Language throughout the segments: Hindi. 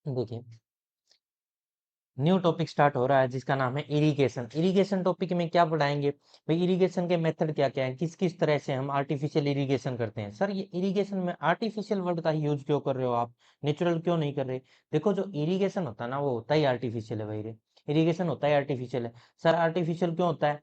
देखिए, न्यू टॉपिक स्टार्ट हो रहा है जिसका नाम है इरिगेशन। इरिगेशन टॉपिक में क्या पढ़ाएंगे भाई? इरिगेशन के मेथड क्या क्या है, किस किस तरह से हम आर्टिफिशियल इरिगेशन करते हैं। सर ये इरिगेशन में आर्टिफिशियल वर्ड का ही यूज क्यों कर रहे हो आप, नेचुरल क्यों नहीं कर रहे? देखो, जो इरिगेशन होता है ना, वो होता ही आर्टिफिशियल है भाई रे। इरिगेशन होता है आर्टिफिशियल है। सर आर्टिफिशियल क्यों होता है?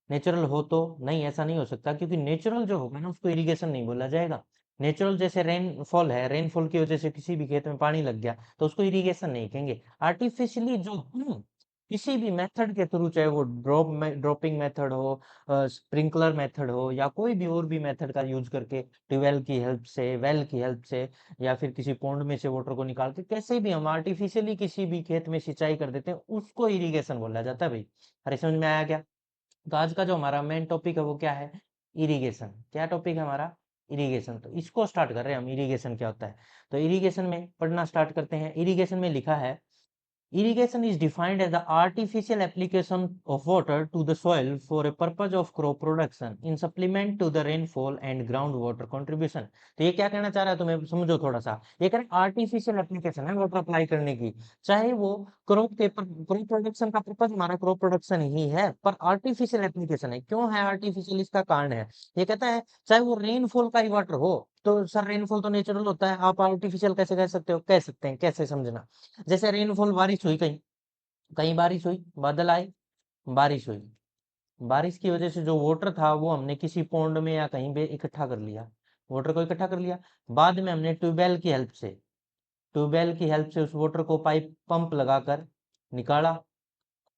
नेचुरल हो तो नहीं, ऐसा नहीं हो सकता, क्योंकि नेचुरल जो होगा ना उसको इरिगेशन नहीं बोला जाएगा। नेचुरल जैसे रेनफॉल है, रेनफॉल की वजह से किसी भी खेत में पानी लग गया तो उसको इरिगेशन नहीं कहेंगे। आर्टिफिशियली जो किसी भी मेथड के थ्रू, चाहे वो ड्रॉपिंग मेथड हो, स्प्रिंकलर मेथड हो, या कोई भी और भी मेथड का यूज करके, ट्यूबवेल की हेल्प से, वेल की हेल्प से, या फिर किसी पॉन्ड में से वाटर को निकाल के, कैसे भी हम आर्टिफिशियली किसी भी खेत में सिंचाई कर देते हैं, उसको इरिगेशन बोला जाता है भाई। अरे समझ में आया क्या? तो आज का जो हमारा मेन टॉपिक है वो क्या है? इरिगेशन। क्या टॉपिक है हमारा? इरिगेशन। तो इसको स्टार्ट कर रहे हैं हम, इरिगेशन क्या होता है। तो इरिगेशन में पढ़ना स्टार्ट करते हैं। इरिगेशन में लिखा है, irrigation is defined as the artificial application of water to the soil for a purpose of crop production in supplement to the rainfall and groundwater contribution। तो ये क्या कहना चाह रहा है, तुम्हें समझो थोड़ा सा। ये कह रहे आर्टिफिशियल एप्लीकेशन है वाटर अप्लाई करने की, चाहे वो क्रॉप प्रोडक्शन का पर्पज हमारा क्रॉप प्रोडक्शन ही है, पर आर्टिफिशियल एप्लीकेशन है। क्यों है आर्टिफिशियल? इसका कारण है। ये कहता है चाहे वो रेनफॉल का ही वाटर हो, तो सर रेनफॉल तो नेचुरल होता है, आप आर्टिफिशियल कैसे कह सकते हो? कह सकते हैं, कैसे समझना। जैसे रेनफॉल, बारिश हुई, कहीं कहीं बारिश हुई, बादल आए, बारिश हुई, बारिश की वजह से जो वाटर था वो हमने किसी पॉन्ड में या कहीं पे इकट्ठा कर लिया, वाटर को इकट्ठा कर लिया। बाद में हमने ट्यूबवेल की हेल्प से उस वाटर को पाइप पंप लगाकर निकाला,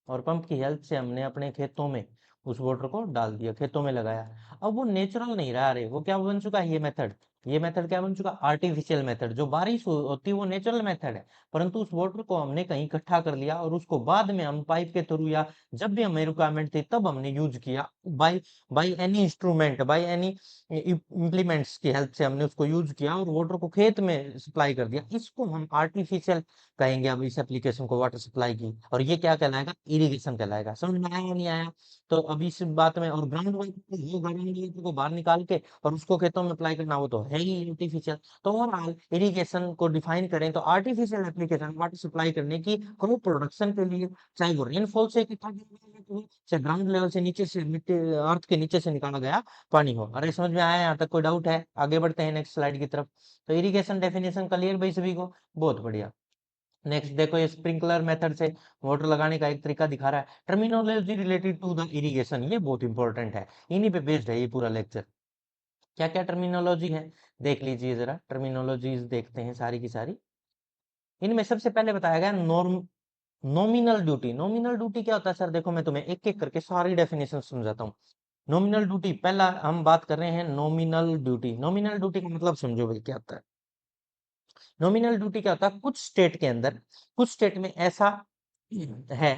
और पंप की हेल्प से हमने अपने खेतों में उस वाटर को डाल दिया, खेतों में लगाया। अब वो नेचुरल नहीं रहा रे, वो क्या बन चुका है? ये मेथड क्या बन चुका? Artificial method. जो बारिश होती है वो नेचुरल मेथड है, परंतु उस वाटर को हमने कहीं इकट्ठा कर लिया और उसको बाद में हम पाइप के थ्रू, या जब भी हमें रिक्वायरमेंट थी तब हमने यूज किया, by by any instrument, by any implements की हेल्प से हमने उसको यूज किया और वाटर को खेत में सप्लाई कर दिया। इसको हम आर्टिफिशियल कहेंगे अब, इस एप्लीकेशन को, वाटर सप्लाई की। और ये क्या कहलाएगा? इरिगेशन कहलाएगा। समझ में आया या नहीं आया? तो अभी इस बात में, और ग्राउंड वाटर, ये ग्राउंड वाटर को बाहर निकाल के और उसको खेतों में अप्लाई करना, वो तो है ही आर्टिफिशियल। तो ओवरऑल इरिगेशन को डिफाइन करें तो आर्टिफिशियल एप्लीकेशन वाटर सप्लाई करने की क्रॉप प्रोडक्शन के लिए, चाहे वो रेनफॉल से इकट्ठा किया गया वाटर हो, चाहे ग्राउंड लेवल से, नीचे से, मिट्टी अर्थ के नीचे से निकाला गया पानी हो। अरे समझ में आया? यहाँ तक कोई डाउट है? आगे बढ़ते हैं नेक्स्ट स्लाइड की तरफ। तो इरिगेशन डेफिनेशन क्लियर भाई सभी को? बहुत बढ़िया। नेक्स्ट देखो, ये स्प्रिंकलर मेथड से मोटर लगाने का एक तरीका दिखा रहा है। Terminology related to the irrigation, ये बहुत इंपॉर्टेंट है, इन्हीं पे बेस्ड है ये पूरा लेक्चर। क्या क्या टर्मिनोलॉजी है देख लीजिए जरा, टर्मिनोलॉजीज देखते हैं सारी की सारी। इनमें सबसे पहले बताया गया norm nominal duty. Nominal duty क्या होता है? सर देखो, मैं तुम्हें एक एक करके सारी डेफिनेशन समझाता हूँ। नॉमिनल ड्यूटी, पहला हम बात कर रहे हैं नॉमिनल ड्यूटी। नॉमिनल ड्यूटी का मतलब समझो भाई क्या होता है। नॉमिनल ड्यूटी क्या होता है? कुछ स्टेट के अंदर, कुछ स्टेट में ऐसा है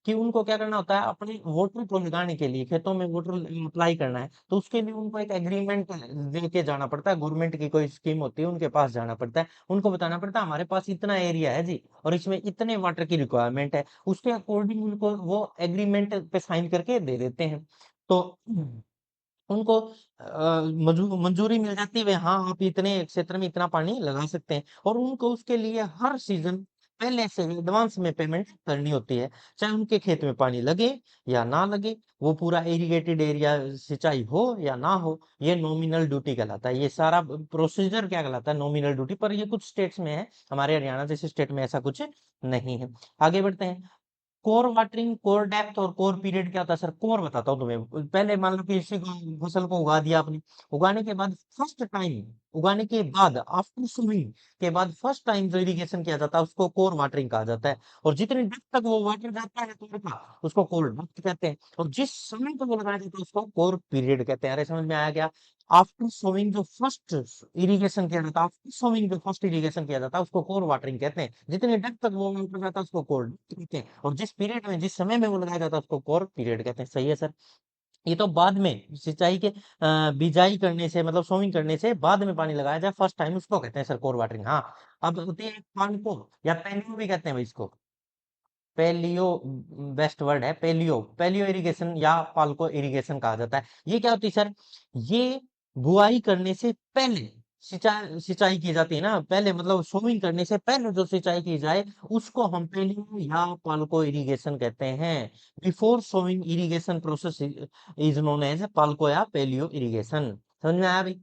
कि उनको क्या करना होता है, अपने वोटर को लगाने के लिए, खेतों में वोटर अप्लाई करना है, तो उसके लिए उनको एक एग्रीमेंट लेके जाना पड़ता है। गवर्नमेंट की कोई स्कीम होती है, उनके पास जाना पड़ता है, उनको बताना पड़ता है हमारे पास इतना एरिया है जी, और इसमें इतने वाटर की रिक्वायरमेंट है। उसके अकॉर्डिंग उनको वो एग्रीमेंट पे साइन करके दे देते हैं। तो उनको मंजूरी मिल जाती है, हाँ आप इतने क्षेत्र में इतना पानी लगा सकते हैं, और उनको उसके लिए हर सीजन पहले से ही एडवांस में पेमेंट करनी होती है, चाहे उनके खेत में पानी लगे या ना लगे, वो पूरा इरिगेटेड एरिया सिंचाई हो या ना हो। ये नॉमिनल ड्यूटी कहलाता है। ये सारा प्रोसीजर क्या कहलाता है? Nominal duty. पर ये कुछ स्टेट्स में है, हमारे हरियाणा जैसे स्टेट में ऐसा कुछ नहीं है। आगे बढ़ते हैं। कोर वाटरिंग, कोर डेप्थ और कोर पीरियड क्या होता है? सर कोर बताता हूँ तुम्हें। पहले मान लो कि इसी को, फसल को उगा दिया आपने, उगाने के बाद फर्स्ट टाइम, उगाने के बाद आफ्टर सोइंग के बाद फर्स्ट टाइम जो इरिगेशन किया जाता है उसको कोर वाटरिंग कहा जाता है। और जितनी डेप्थ तक वो वाटर जाता है कोर का, उसको कोर डेप्थ कहते हैं। और जिस समय तक वो लगाया जाता है उसको कोर पीरियड कहते हैं। अरे समझ में आया क्या? आफ्टर सोइंग जो फर्स्ट इरिगेशन किया जाता है, आफ्टर सोइंग जो फर्स्ट इरिगेशन किया जाता है उसको कोर वाटरिंग कहते हैं। जितनी डेप्थ तक वो वाटर जाता है उसको कोर डेप्थ कहते हैं। और जिस पीरियड में, जिस समय में वो लगाया जाता है उसको कोर पीरियड कहते हैं। सही है सर? ये तो बाद में सिंचाई के बिजाई करने से, मतलब सोइंग करने से बाद में पानी लगाया जाए, फर्स्ट टाइम, उसको कहते हैं सर कोर वाटरिंग। हाँ, अब होती है पानको, या पेलियो भी कहते हैं भाई इसको। पेलियो बेस्ट वर्ड है, पेलियो। पेलियो इरिगेशन या पाल्को इरिगेशन कहा जाता है। ये क्या होती है सर? ये बुआई करने से पहले, सिंचाई सिंचाई की जाती है ना पहले, मतलब सोविंग करने से पहले जो सिंचाई की जाए उसको हम पेलियो या पाल्को इरिगेशन कहते हैं। Before sowing irrigation process is known as पाल्को या पेलियो इरिगेशन। समझ में आया भाई?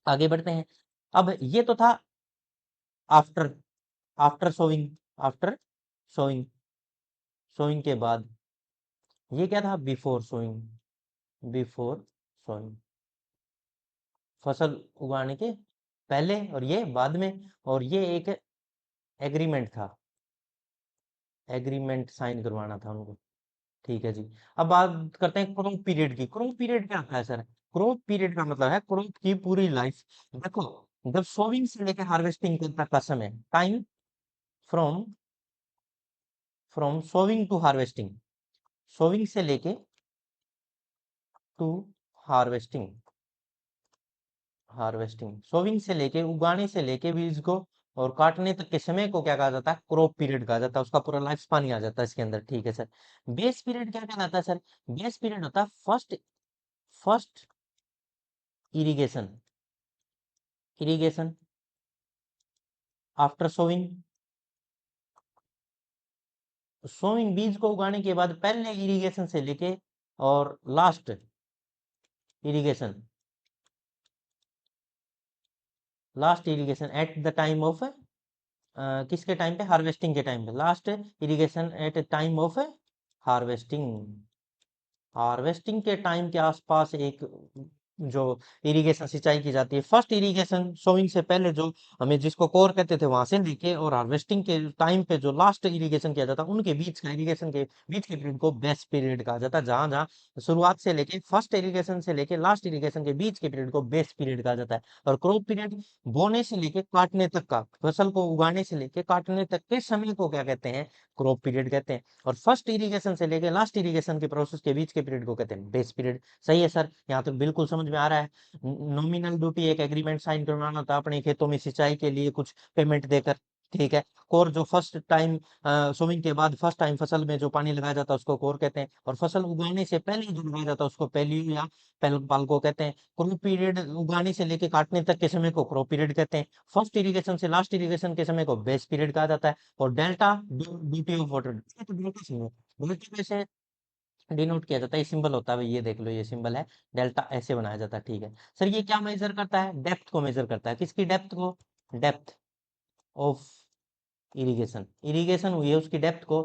आगे बढ़ते हैं। अब ये तो था after, after sowing, after sowing, sowing के बाद। ये क्या था? बिफोर सोइंग, बिफोर सोइंग, फसल उगाने के पहले, और ये बाद में। और ये एक एग्रीमेंट था, एग्रीमेंट साइन करवाना था उनको। ठीक है जी। अब बात करते हैं क्रॉप पीरियड की। क्रॉप पीरियड क्या होता है सर? क्रॉप पीरियड का मतलब है क्रॉप की पूरी लाइफ। देखो, जब सोविंग से लेकर हार्वेस्टिंग तक का समय, time from, from sowing to harvesting, sowing से लेके टू हार्वेस्टिंग, हार्वेस्टिंग, सोविंग से लेके, उगाने से लेके बीज को और काटने तक के समय को क्या कहा जाता है? क्रॉप पीरियड कहा जाता है। उसका पूरा लाइफ स्पान ही आ जाता है इसके अंदर। ठीक है सर। बेस पीरियड क्या कहलाता है सर? बेस पीरियड होता है first, first irrigation, irrigation after sowing, sowing बीज को उगाने के बाद पहले इरिगेशन से लेके और last irrigation, last irrigation at the time of, किसके टाइम पे? हार्वेस्टिंग के टाइम पे। Last irrigation at time of harvesting, harvesting के टाइम के आसपास एक जो इरिगेशन सिंचाई की जाती है। फर्स्ट इरिगेशन सोइंग से पहले जो हमें जिसको कोर कहते थे वहां से लेके, और हार्वेस्टिंग के टाइम पे जो लास्ट इरिगेशन किया जाता है उनके बीच का, इरिगेशन के बीच के पीरियड को बेस्ट पीरियड कहा जाता है। जहां जहां शुरुआत से लेके फर्स्ट इरिगेशन से लेके लास्ट इरिगेशन के बीच के पीरियड को बेस्ट पीरियड कहा जाता है। और क्रॉप पीरियड बोने से लेके काटने तक का, फसल को उगाने से लेके काटने तक के समय को क्या कहते हैं? क्रॉप पीरियड कहते हैं। और फर्स्ट इरिगेशन से लेके लास्ट इरिगेशन के प्रोसेस के बीच के पीरियड को कहते हैं बेस पीरियड। सही है सर, यहाँ तक बिल्कुल समझ में आ रहा है। नॉमिनल ड्यूटी एक एग्रीमेंट साइन करवाना था अपने खेतों में सिंचाई के लिए कुछ पेमेंट देकर। ठीक है। कोर जो फर्स्ट टाइम सोविंग के बाद फर्स्ट टाइम फसल में जो पानी लगाया जाता है उसको कोर कहते हैं। और फसल उगाने से पहले जो लगाया जाता है उसको पेलियो या पाल्को कहते हैं। क्रॉप पीरियड उगाने से लेके काटने तक के समय को क्रॉप पीरियड कहते हैं। फर्स्ट इरिगेशन से लास्ट इरिगेशन के समय को बेस पीरियड कहा जाता है। और डेल्टा ड्यूटी ऑफ वाटर, तो डेल्टा से डेल्टा कैसे डिनोट किया जाता है? ये सिंबल होता है, ये देख लो, ये सिंबल है डेल्टा, ऐसे बनाया जाता है। ठीक है सर। ये क्या मेजर करता है? डेप्थ को मेजर करता है। किसकी डेप्थ को? डेप्थ ऑफ इरिगेशन, इरिगेशन हुई है उसकी डेप्थ को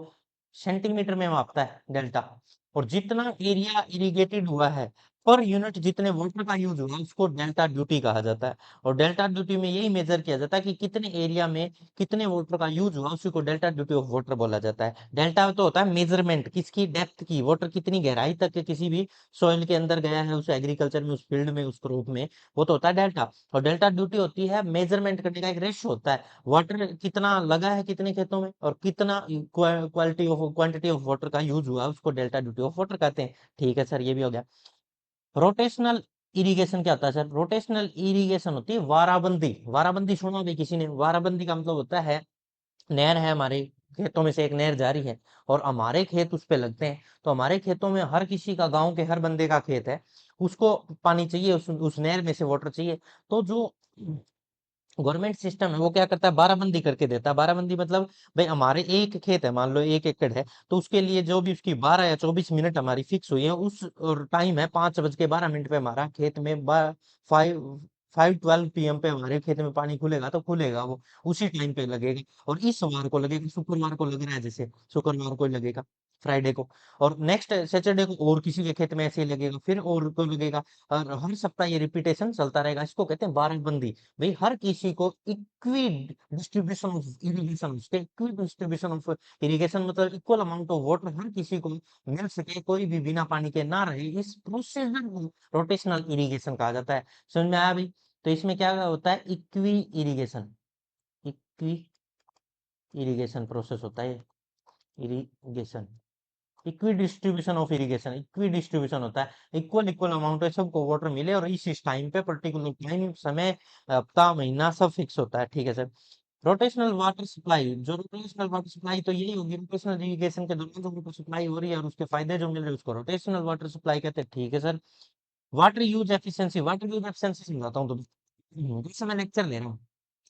सेंटीमीटर में मापता है डेल्टा। और जितना एरिया इरिगेटेड हुआ है पर यूनिट, जितने वाटर का यूज हुआ है उसको डेल्टा ड्यूटी कहा जाता है। और डेल्टा ड्यूटी में यही मेजर किया जाता है कि कितने एरिया में कितने वाटर का यूज हुआ, उसी को डेल्टा ड्यूटी ऑफ वाटर बोला जाता है। डेल्टा तो होता है मेजरमेंट किसकी? डेप्थ की, वाटर कितनी गहराई तक किसी भी सॉइल के अंदर गया है उस एग्रीकल्चर में, उस फील्ड में, उस क्रॉप में, वो तो होता है डेल्टा। और डेल्टा ड्यूटी होती है मेजरमेंट करने का एक रेशियो होता है। वाटर कितना लगा है कितने खेतों में, और कितना quality of quantity of water का यूज हुआ, उसको डेल्टा ड्यूटी ऑफ वाटर कहते हैं। ठीक है सर, ये भी हो गया। रोटेशनल इरिगेशन क्या होता है सर? रोटेशनल इरिगेशन होती है वाराबंदी। वाराबंदी सुना भी किसी ने? वाराबंदी का मतलब होता है, नहर है हमारे खेतों में से एक नहर जारी है और हमारे खेत उस पे लगते हैं, तो हमारे खेतों में हर किसी का, गांव के हर बंदे का खेत है, उसको पानी चाहिए, उस नहर में से वाटर चाहिए। तो जो गवर्नमेंट सिस्टम है वो क्या करता है? बाराबंदी करके देता है। बाराबंदी मतलब भाई हमारे एक खेत है, मान लो 1 एकड़ है, तो उसके लिए जो भी उसकी 12 या 24 मिनट हमारी फिक्स हुई है, उस टाइम है 5:12 पे हमारा खेत में 5:12 PM पे हमारे खेत में पानी खुलेगा, तो खुलेगा वो उसी टाइम पे लगेगा। और इस वार को लगेगा, शुक्रवार को लग रहा है जैसे, शुक्रवार को लगेगा, फ्राइडे को। और नेक्स्ट सैटरडे को और किसी के खेत में ऐसे ही लगेगा, फिर और को लगेगा। और हर सप्ताह ये रिपीटेशन चलता रहेगा। इसको कहते हैं बारहबंदी। भाई हर किसी को इक्वी डिस्ट्रीब्यूशन ऑफ इरिगेशन, उसके इक्वी डिस्ट्रीब्यूशन ऑफ इरिगेशन मतलब इक्वल अमाउंट ऑफ वाटर हर किसी को मिल सके, कोई भी बिना पानी के ना रहे, इस प्रोसीजर को रोटेशनल इरिगेशन कहा जाता है। समझ में आया भाई? तो इसमें क्या होता है? Equi irrigation, equi irrigation process होता है, irrigation, equi distribution of irrigation, equi distribution होता है, इक्वल इक्वल अमाउंट है सबको वाटर मिले, और इस टाइम पे पर्टिकुलर टाइम, समय, हफ्ता, महीना सब फिक्स होता है। ठीक है सर। रोटेशनल वाटर सप्लाई, जो रोटेशनल वाटर सप्लाई तो यही होगी, रोटेशनल इरिगेशन के दौरान जो वाटर सप्लाई हो रही है और उसके फायदे जो मिल रहे हैं उसको रोटेशनल वाटर सप्लाई कहते हैं। ठीक है sir. Water use efficiency, water use efficiency समझाता हूँ तो जैसे मैं लेक्चर ले रहा हूँ,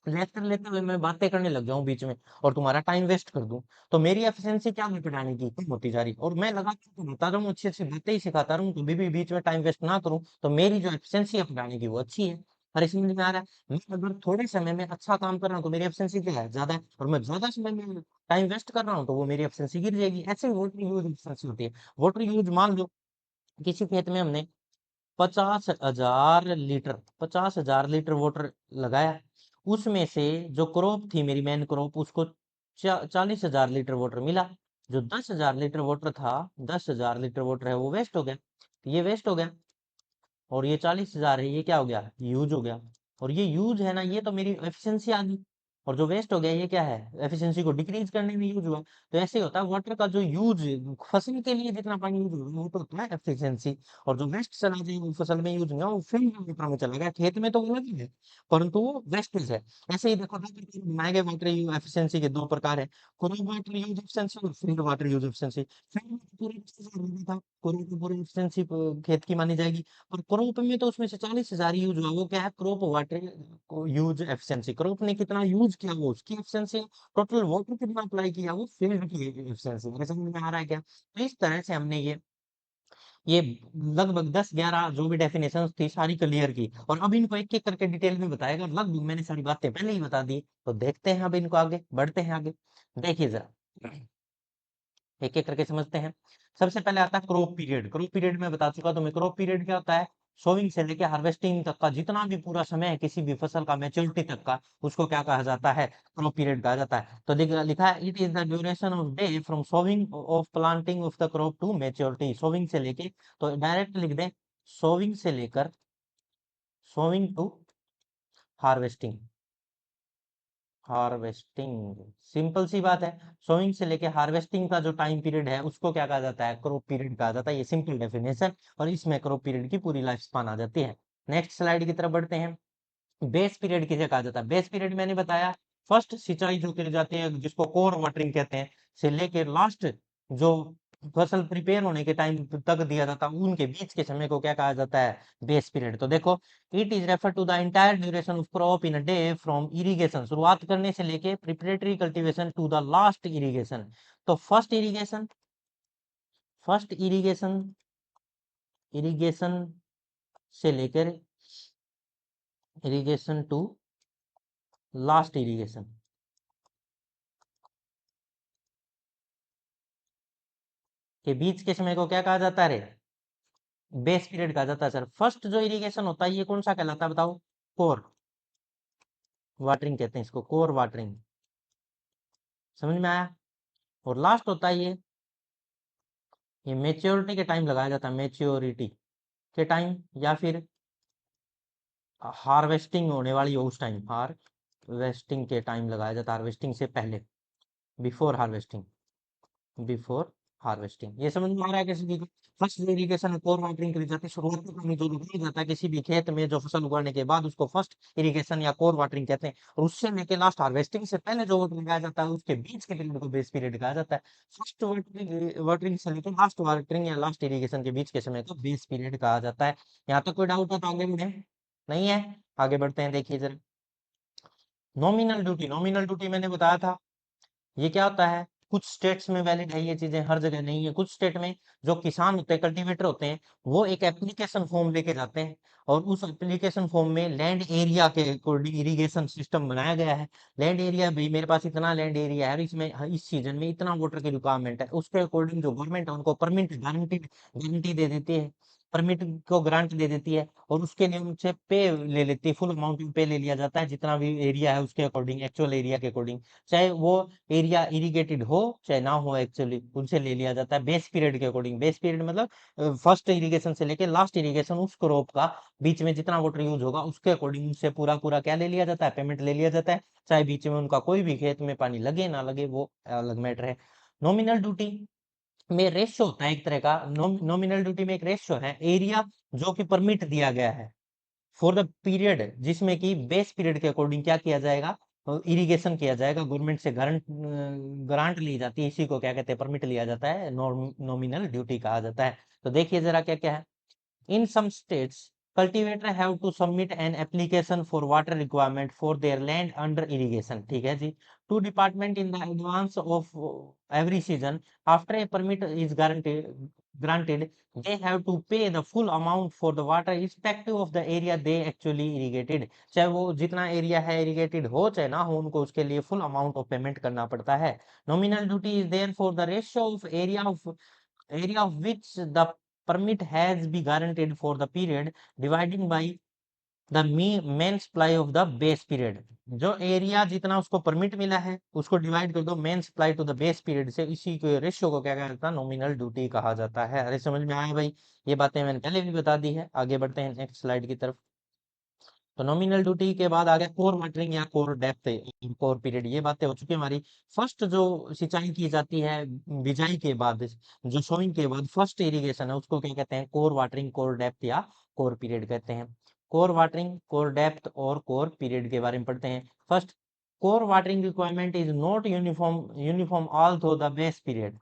लेक्चर लेते हुए मैं बातें करने लग जाऊं बीच में और तुम्हारा टाइम वेस्ट कर दूं, तो मेरी एफिशिएंसी क्या घटाने की कम होती जा रही, और मैं लगातार बता रहा हूँ, अच्छी अच्छी बातें ही सिखाता रहूं, कभी भी बीच में टाइम वेस्ट ना करूं, तो मेरी जो एफिशिएंसी है पढ़ाने की वो अच्छी है। और इसमें समझ में आ रहा है, मैं अगर थोड़े समय में अच्छा काम कर रहा हूँ तो मेरी एफिशिएंसी क्या है, ज्यादा है, और मैं ज्यादा समय में टाइम वेस्ट कर रहा हूँ तो वो मेरी एफिशिएंसी गिर जाएगी। ऐसे ही वाटर यूज एफिशिएंसी होती है। वाटर यूज मान लो किसी खेत में हमने 50,000 लीटर 50,000 लीटर वाटर लगाया, उसमें से जो क्रॉप थी मेरी मेन क्रॉप, उसको 40,000 लीटर वाटर मिला। जो 10,000 लीटर वाटर था, 10,000 लीटर वाटर है वो वेस्ट हो गया, ये वेस्ट हो गया। और ये 40,000 है, ये क्या हो गया, यूज हो गया। और ये यूज है ना, ये तो मेरी एफिशिएंसी आ गई। और जो वेस्ट हो गया ये क्या है, एफिशिएंसी को डिक्रीज करने में यूज हुआ। तो ऐसे ही होता है वाटर का जो यूज, फसल के लिए जितना पानी यूज होगा वो तो होता है एफिशिएंसी। और जो वेस्ट चला जाए वो फसल में यूज नहीं हुआ, वो फील्ड में में चला गया, खेत में तो वो अलग ही है, परंतु वो वेस्टेज है। ऐसे ही देखो, दो प्रकार बनाए गए वाटर यूज एफिशिएंसी के, दो प्रकार है, क्रॉप वाटर यूज एफिशिएंसी और field water use efficiency. Field में तो पूरी था, पूरी एफिशिएंसी खेत की मानी जाएगी। और क्रॉप में तो उसमें से 40,000 यूज हुआ, वो क्या है, crop water use efficiency, crop ने कितना यूज किया वो उसकी एफिशिएंसी है। टोटल वाटर कितना अप्लाई किया वो फील्ड की एफिशिएंसी। मेरे समझ में आ रहा है क्या? तो इस तरह से हमने ये लगभग 10-11 जो भी डेफिनेशंस थी सारी क्लियर की, और अब इनको एक एक करके डिटेल में बताएगा। लगभग मैंने सारी बातें पहले ही बता दी, तो देखते हैं अब इनको, आगे बढ़ते हैं आगे। देखिए जरा, एक एक करके समझते हैं। सबसे पहले आता है क्रॉप पीरियड। क्रॉप पीरियड में बता चुका तुम्हें, क्रॉप पीरियड क्या होता है, सोविंग से लेके हार्वेस्टिंग तक का जितना भी पूरा समय है किसी भी फसल का, मैच्योरिटी तक का, उसको क्या कहा जाता है, क्रॉप पीरियड कहा जाता है। तो लिखा है, it is the duration of day from sowing of planting of the crop to maturity. Sowing से लेके, तो डायरेक्ट लिख दें, सोविंग से लेकर sowing to harvesting. Harvesting, simple सी बात है। सोइंग से लेके हार्वेस्टिंग का जो टाइम पीरियड है उसको क्या कहा जाता है, क्रॉप पीरियड कहा जाता है। ये सिंपल डेफिनेशन, और इसमें क्रॉप पीरियड की पूरी लाइफ स्पान आ जाती है। नेक्स्ट स्लाइड की तरफ बढ़ते हैं। बेस पीरियड किसे कहा जाता है? बेस पीरियड मैंने बताया, फर्स्ट सिंचाई जो की जाती है जिसको कोर वाटरिंग कहते हैं, से लेके लास्ट जो फसल प्रिपेयर होने के टाइम तक दिया जाता है, उनके बीच के समय को क्या कहा जाता है, बेस पीरियड। तो देखो, it is refer to the entire duration of crop in a day from irrigation, शुरुआत करने से लेके preparatory cultivation to the last irrigation. तो फर्स्ट इरिगेशन इरिगेशन से लेकर इरिगेशन टू लास्ट इरिगेशन के बीच के समय को क्या कहा जाता है, बेस पीरियड कहा जाता है सर। फर्स्ट जो इरिगेशन होता है ये कौन सा कहलाता है बताओ, कोर वाटरिंग कहते हैं इसको, कोर वाटरिंग। समझ में आया? और लास्ट होता है ये मेच्योरिटी के टाइम लगाया जाता है, मेच्योरिटी के टाइम, या फिर हार्वेस्टिंग होने वाली हो उस टाइम, हार्वेस्टिंग के टाइम लगाया जाता है, हार्वेस्टिंग से पहले, बिफोर हार्वेस्टिंग, बिफोर हार्वेस्टिंग। ये समझ में आ रहा है किसी को? फर्स्ट इरिगेशन कोर वाटरिंग करी जाती है, शुरुआती पानी जो लगाया जाता है किसी भी खेत में जो फसल उगाने के बाद, उसको फर्स्ट इरिगेशन या कोर वाटरिंग कहते हैं। और उससे लेके लास्ट हार्वेस्टिंग से पहले जो वाटर लगाया जाता है उसके बीच के पीरियड को बेस पीरियड कहा जाता है। फर्स्ट वाटरिंग वाटरिंग से लेकर लास्ट वाटरिंग या लास्ट इरिगेशन के बीच के समय को बेस पीरियड कहा जाता है। यहाँ तक कोई डाउट है तो आगे बढ़े, नहीं है? आगे बढ़ते हैं, देखिए जरा, नॉमिनल ड्यूटी। नॉमिनल ड्यूटी मैंने बताया था, ये क्या होता है, कुछ स्टेट्स में वैलिड है ये चीजें, हर जगह नहीं है। कुछ स्टेट में जो किसान होते हैं, कल्टीवेटर होते हैं, वो एक एप्लीकेशन फॉर्म लेके जाते हैं, और उस एप्लीकेशन फॉर्म में लैंड एरिया के अकॉर्डिंग इरिगेशन सिस्टम बनाया गया है। लैंड एरिया भी, मेरे पास इतना लैंड एरिया है और इसमें इस सीजन में इतना वाटर की रिक्वायरमेंट है, उसके अकॉर्डिंग जो गवर्नमेंट है उनको परमिट गारंटी गारंटी दे देती है, परमिट को ग्रांट दे देती है, और उसके लिए उनसे पे ले लेती है, फुल अमाउंट पे ले लिया जाता है, जितना भी एरिया है उसके अकॉर्डिंग, एक्चुअल एरिया के अकॉर्डिंग, चाहे वो एरिया इरिगेटेड हो चाहे ना हो, एक्चुअली उनसे ले लिया जाता है बेस पीरियड के अकॉर्डिंग। बेस पीरियड मतलब फर्स्ट इरिगेशन से लेके लास्ट इरिगेशन, उस क्रॉप का बीच में जितना वाटर यूज होगा उसके अकॉर्डिंग उनसे पूरा पूरा क्या ले लिया जाता है, पेमेंट ले लिया जाता है। चाहे बीच में उनका कोई भी खेत में पानी लगे ना लगे, वो अलग मैटर है। नॉमिनल ड्यूटी में रेशियो होता है एक तरह का, नॉमिनल ड्यूटी में एक रेशियो है, एरिया जो कि परमिट दिया गया है फॉर द पीरियड, जिसमें कि बेस पीरियड के अकॉर्डिंग क्या किया जाएगा, इरिगेशन किया जाएगा, गवर्नमेंट से ग्रांट ग्रांट ली जाती है, इसी को क्या कहते हैं, परमिट लिया जाता है, नॉमिनल ड्यूटी कहा जाता है। तो देखिए जरा क्या क्या है, in some states cultivator have to submit an application for water requirement for their land under irrigation, ठीक है जी, to department in the advance of every season. After a permit is granted, they have to pay the full amount for the water irrespective of the area they actually irrigated। चाहे वो जितना एरिया है इरिगेटेड हो चाहे ना हो, उनको उसके लिए फुल अमाउंट ऑफ पेमेंट करना पड़ता है। Nominal duty is there for the ratio of area of which the permit has been guaranteed for the period dividing by the main supply of the base period। जो एरिया जितना उसको परमिट मिला है उसको डिवाइड कर दो main supply to the base period से, इसी को रेशियो को क्या कहता है, नॉमिनल ड्यूटी कहा जाता है। अरे समझ में आया भाई, ये बातें मैंने पहले भी बता दी है। आगे बढ़ते हैं नेक्स्ट स्लाइड की तरफ। तो नॉमिनल ड्यूटी के बाद आ गया कोर वाटरिंग या कोर डेप्थ, कोर पीरियड, ये बातें हो चुकी है हमारी। फर्स्ट जो सिंचाई की जाती है बिजाई के बाद, जो सोइंग के बाद फर्स्ट इरिगेशन है, उसको क्या कहते हैं, कोर वाटरिंग, कोर डेप्थ या कोर पीरियड कहते हैं। कोर वाटरिंग, कोर डेप्थ और कोर पीरियड के बारे में पढ़ते हैं। First, core watering requirement is not uniform all through the base period.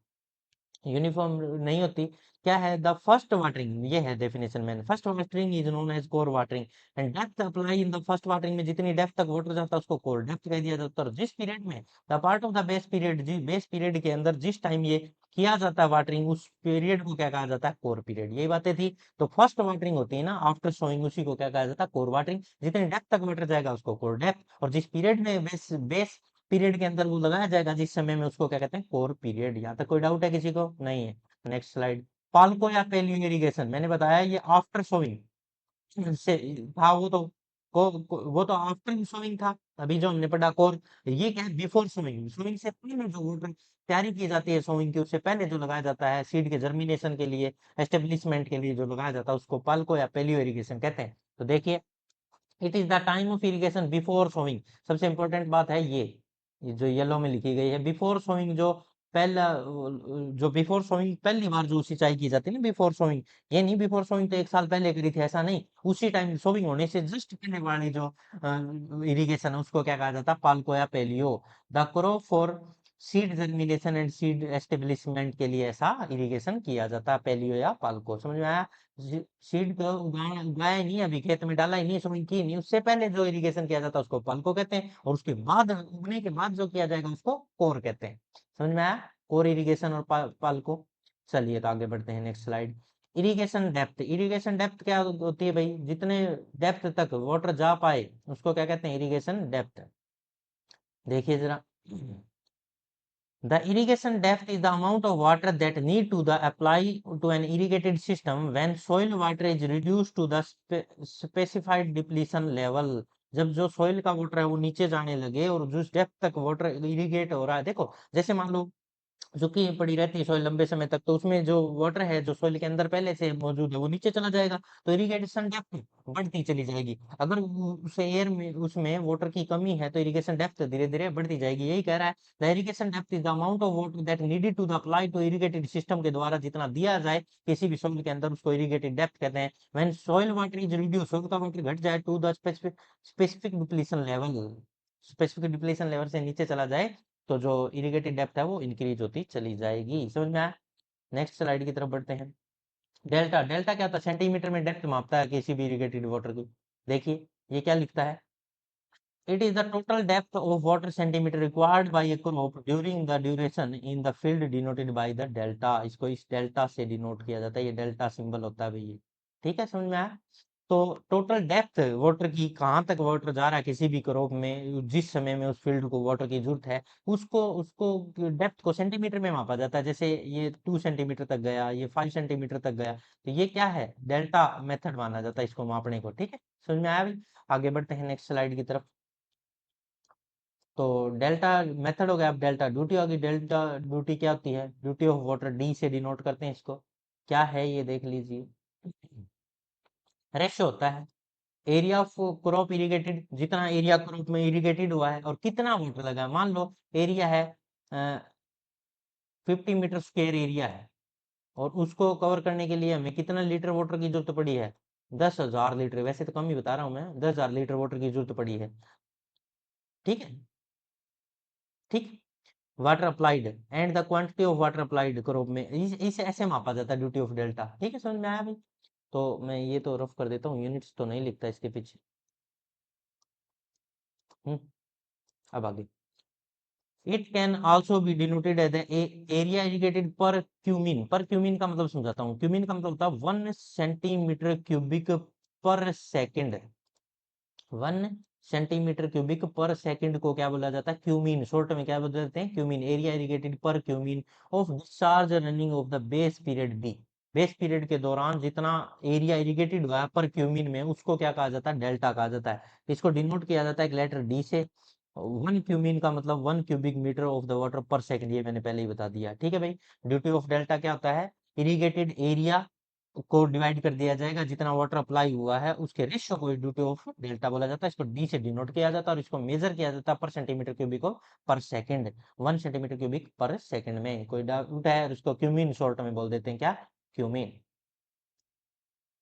Uniform नहीं होती। क्या है, द फर्स्ट वाटरिंग, ये है डेफिनेशन में, first watering is known as core watering and depth apply in the first watering में जितनी डेप्थ तक वाटर जाता है उसको कोर डेप्थ कह दिया जाता है। और जिस पीरियड में the part of the base period, जी बेस पीरियड के अंदर जिस टाइम ये किया जाता है वाटरिंग, उस पीरियड को क्या कहा जाता है, कोर पीरियड। यही बातें थी। तो फर्स्ट वाटरिंग होती है ना आफ्टर सोइंग, उसी को क्या कहा जाता है, कोर वाटरिंग। जितनी डेप्थ तक वाटर जाएगा उसको कोर डेप्थ, और जिस पीरियड में बेस पीरियड के अंदर वो लगाया जाएगा जिस समय में, उसको क्या कहते हैं, कोर पीरियड। यहाँ तक कोई डाउट है किसी को? नहीं है। Next slide. पाल्को या पेलियो इरिगेशन, मैंने बताया ये आफ्टर सोइंग से था, वो तो आफ्टर सोइंग था। अभी जो हमने पढ़ा कोर, ये क्या है, बिफोर सोइंग, सोइंग से पहले जो वाटर तैयारी की जाती है सोइंग की, उससे पहले जो लगाया जाता है सीड के जर्मिनेशन के लिए, एस्टेब्लिशमेंट के लिए जो लगाया जाता है, उसको पाल्को या पेलियो इरिगेशन कहते हैं। तो देखिए, it is the time of irrigation before sowing. सबसे इंपॉर्टेंट बात है ये जो येलो में लिखी गई है, बिफोर सोइंग, जो पहला, जो बिफोर सोइंग पहली बार जो सिंचाई की जाती है ना, बिफोर सोइंग, ये नहीं बिफोर सोइंग तो एक साल पहले करी थी, ऐसा नहीं। उसी टाइम सोइंग होने से जस्ट पहले वाली जो इरिगेशन है उसको क्या कहा जाता है, पाल्को या paleo. The crop for seed germination and seed establishment के लिए ऐसा इरिगेशन किया जाता है, पेलियो या पाल्को। समझ में आया? सीड को उगाया उगाया नहीं, अभी खेत में डाला ही नहीं, सोइंग की नहीं, उससे पहले जो इरिगेशन किया जाता है उसको पाल्को कहते हैं, और उसके बाद उगने के बाद जो किया जाएगा उसको कोर कहते हैं। समझ में आया? कोर इरिगेशन और पाल्को। चलिए तो आगे बढ़ते हैं, next slide. Irrigation depth, irrigation depth क्या होती है भाई, जितने डेप्थ तक वाटर जा पाए उसको क्या कहते हैं, इरिगेशन डेप्थ। देखिए जरा, the irrigation depth is the amount of water that need to the apply to an irrigated system when soil water is reduced to the specified depletion level। जब जो सोइल का वाटर है वो नीचे जाने लगे और जिस डेप्थ तक वाटर इरिगेट हो रहा है, देखो जैसे मान लो झुकी पड़ी रहती है सॉइल लंबे समय तक, तो उसमें जो वाटर है जो सॉइल के अंदर पहले से मौजूद है वो नीचे चला जाएगा, तो इरिगेशन डेप्थ बढ़ती चली जाएगी। अगर उसे एयर में उसमें वाटर की कमी है तो इरिगेशन डेप्थ धीरे धीरे बढ़ती जाएगी। यही कह रहा है, the irrigation depth is the amount of water that needed to the apply to irrigated system के द्वारा जितना दिया जाए किसी भी सॉइल के अंदर, उसको इरिगेटेड डेप्थ कहते हैं। When soil water is reduce, soil का वाटर घट जाए to the specific depletion level, specific depletion level से नीचे चला जाए, तो जो इरिगेटेड डेप्थ है वो इंक्रीज होती चली जाएगी। समझ में आया? नेक्स्ट स्लाइड की तरफ बढ़ते हैं। डेल्टा, डेल्टा क्या होता है, सेंटीमीटर में डेप्थ मापता है किसी भी इरिगेटेड वाटर की। देखिए ये क्या लिखता है, it is the total depth of water centimetre required by A crop during the duration in the field denoted by the delta. इसको इस डेल्टा से डिनोट किया जाता है, ये डेल्टा सिंबल होता है भैया। ठीक है, समझ में आया? तो टोटल डेप्थ वाटर की, कहाँ तक वाटर जा रहा है किसी भी क्रॉप में जिस समय में उस फील्ड को वाटर की जरूरत है, उसको उसको डेप्थ को सेंटीमीटर में मापा जाता है। जैसे ये 2 सेंटीमीटर तक गया, ये 5 सेंटीमीटर तक गया, तो ये क्या है, डेल्टा मेथड माना जाता है इसको मापने को। ठीक है, समझ में आया भाई? आगे बढ़ते हैं नेक्स्ट स्लाइड की तरफ। तो डेल्टा मेथड हो गया, अब डेल्टा ड्यूटी होगी। डेल्टा ड्यूटी क्या होती है, ड्यूटी ऑफ वाटर, डी से डिनोट करते हैं इसको। क्या है ये देख लीजिए, रेशो होता है एरिया ऑफ क्रॉप इरिगेटेड, जितना एरिया क्रॉप में इरिगेटेड हुआ है और कितना वाटर लगा है। मान लो एरिया है 50 मीटर स्क्वायर एरिया है, और उसको कवर करने के लिए हमें कितना लीटर वाटर की जरूरत पड़ी है, 10,000 लीटर। वैसे तो कम ही बता रहा हूँ मैं, 10,000 लीटर वाटर की जरूरत पड़ी है। ठीक है, ठीक। Water applied and the quantity of water applied crop में, इसे ऐसे मापा जाता है ड्यूटी ऑफ डेल्टा। ठीक है, समझ में आया भाई? तो मैं ये तो रफ कर देता हूँ, यूनिट्स तो नहीं लिखता इसके पीछे। हम्म। अब आगे, it can also be denoted as area irrigated per cumec. Per cumec का मतलब समझाता हूँ। क्यूमिन का मतलब होता है 1 सेंटीमीटर क्यूबिक पर सेकेंड। 1 सेंटीमीटर क्यूबिक पर सेकंड को क्या बोला जाता है? क्यूमीन। शॉर्ट में क्या बोल देते हैं? Cumec. Area irrigated per cumec of discharge running of the base period B. Base period के दौरान जितना एरिया इरिगेटेड हुआ है पर क्यूमीन में, उसको क्या कहा जाता है? डेल्टा कहा जाता है। इसको डिनोट किया जाता है एक लेटर डी से। 1 क्यूमीन का मतलब 1 cubic metre of the water per second, ये मैंने पहले ही बता दिया। ठीक है भाई। ड्यूटी ऑफ डेल्टा क्या होता है? इरिगेटेड एरिया को डिवाइड कर दिया जाएगा, जितना वाटर अप्लाई हुआ है उसके रेशियो को ड्यूटी ऑफ डेल्टा बोला जाता है। इसको डी से डिनोट किया जाता है और इसको मेजर किया जाता है पर सेंटीमीटर क्यूबिक पर सेकंड। 1 सेंटीमीटर क्यूबिक पर सेकंड में। कोई डाउट है? उसको क्यूमीन शॉर्ट में बोल देते हैं, क्या? क्यूमीन,